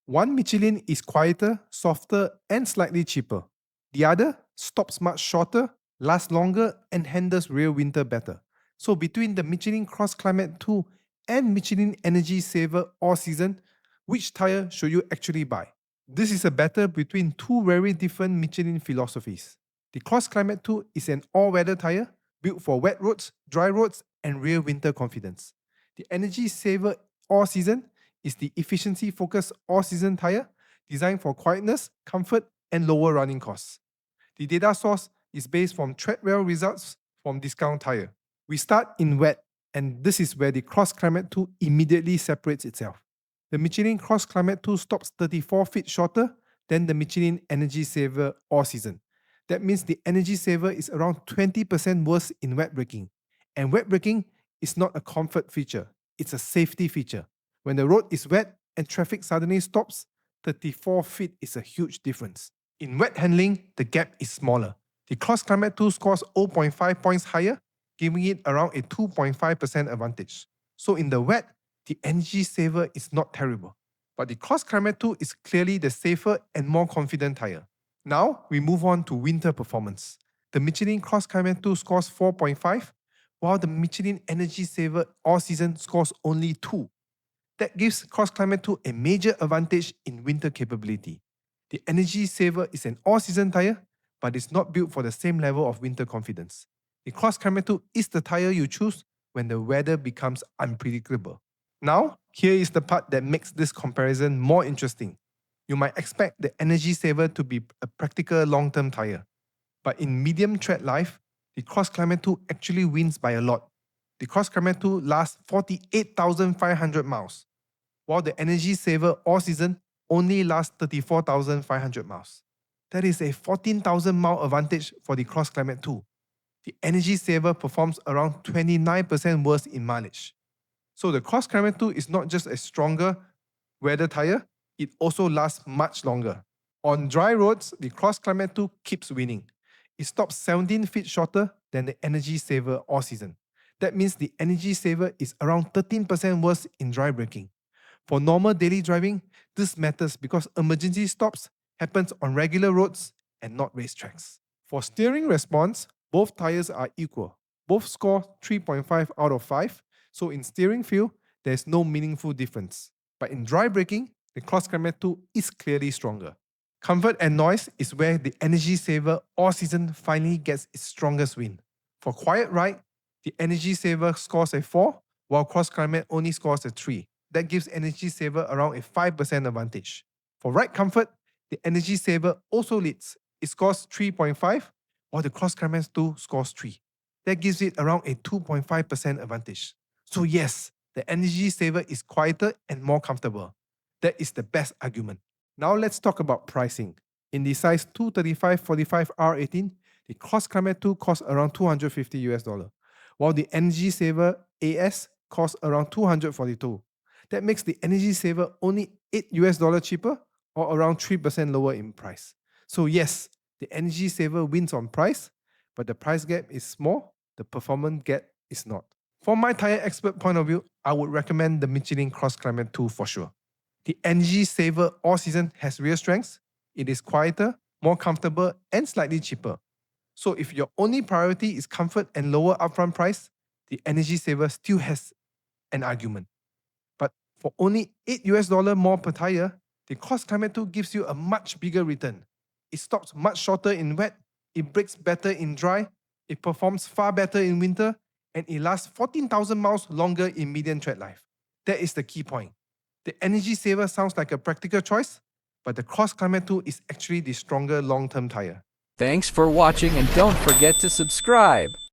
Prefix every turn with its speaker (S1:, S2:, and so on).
S1: One Michelin is quieter, softer, and slightly cheaper. The other stops much shorter, lasts longer, and handles real winter better. So between the Michelin CrossClimate 2 and Michelin Energy Saver All Season, which tire should you actually buy? This is a battle between two very different Michelin philosophies. The CrossClimate 2 is an all-weather tire built for wet roads, dry roads, and real winter confidence. The Energy Saver All Season is the efficiency-focused all-season tire designed for quietness, comfort, and lower running costs. The data source is based from treadwell results from Discount Tire. We start in wet, and this is where the CrossClimate 2 immediately separates itself. The Michelin CrossClimate 2 stops 34 feet shorter than the Michelin Energy Saver All Season. That means the Energy Saver is around 20% worse in wet braking. And wet braking is not a comfort feature, it's a safety feature. When the road is wet and traffic suddenly stops, 34 feet is a huge difference. In wet handling, the gap is smaller. The CrossClimate 2 scores 0.5 points higher, giving it around a 2.5% advantage. So in the wet, the Energy Saver is not terrible. But the CrossClimate 2 is clearly the safer and more confident tire. Now, we move on to winter performance. The Michelin CrossClimate 2 scores 4.5, while the Michelin Energy Saver All Season scores only 2. That gives CrossClimate 2 a major advantage in winter capability. The Energy Saver is an all-season tire, but it's not built for the same level of winter confidence. The CrossClimate 2 is the tire you choose when the weather becomes unpredictable. Now, here is the part that makes this comparison more interesting. You might expect the Energy Saver to be a practical long-term tire. But in medium tread life, the CrossClimate 2 actually wins by a lot. The CrossClimate 2 lasts 48,500 miles, while the Energy Saver All Season only lasts 34,500 miles. That is a 14,000 mile advantage for the CrossClimate 2. The Energy Saver performs around 29% worse in mileage. So the CrossClimate 2 is not just a stronger weather tire, it also lasts much longer. On dry roads, the CrossClimate 2 keeps winning. It stops 17 feet shorter than the Energy Saver All Season. That means the Energy Saver is around 13% worse in dry braking. For normal daily driving, this matters because emergency stops happens on regular roads and not racetracks. For steering response, both tires are equal. Both score 3.5 out of 5, so in steering feel, there is no meaningful difference. But in dry braking, the CrossClimate 2 is clearly stronger. Comfort and noise is where the Energy Saver All Season finally gets its strongest win. For quiet ride, the Energy Saver scores a 4, while CrossClimate only scores a 3. That gives Energy Saver around a 5% advantage. For ride comfort, the Energy Saver also leads. It scores 3.5, while the CrossClimate 2 scores 3. That gives it around a 2.5% advantage. So yes, the Energy Saver is quieter and more comfortable. That is the best argument. Now let's talk about pricing. In the size 235/45 R18, the CrossClimate 2 costs around $250, while the Energy Saver AS costs around $242. That makes the Energy Saver only $8 cheaper, or around 3% lower in price. So yes, the Energy Saver wins on price, but the price gap is small, the performance gap is not. From my tire expert point of view, I would recommend the Michelin CrossClimate 2 for sure. The Energy Saver All Season has real strengths, it is quieter, more comfortable, and slightly cheaper. So if your only priority is comfort and lower upfront price, the Energy Saver still has an argument. But for only $8 more per tire, the CrossClimate 2 gives you a much bigger return. It stops much shorter in wet, it brakes better in dry, it performs far better in winter, and it lasts 14,000 miles longer in medium tread life. That is the key point. The Energy Saver sounds like a practical choice, but the CrossClimate 2 is actually the stronger long-term tire.
S2: Thanks for watching and don't forget to subscribe.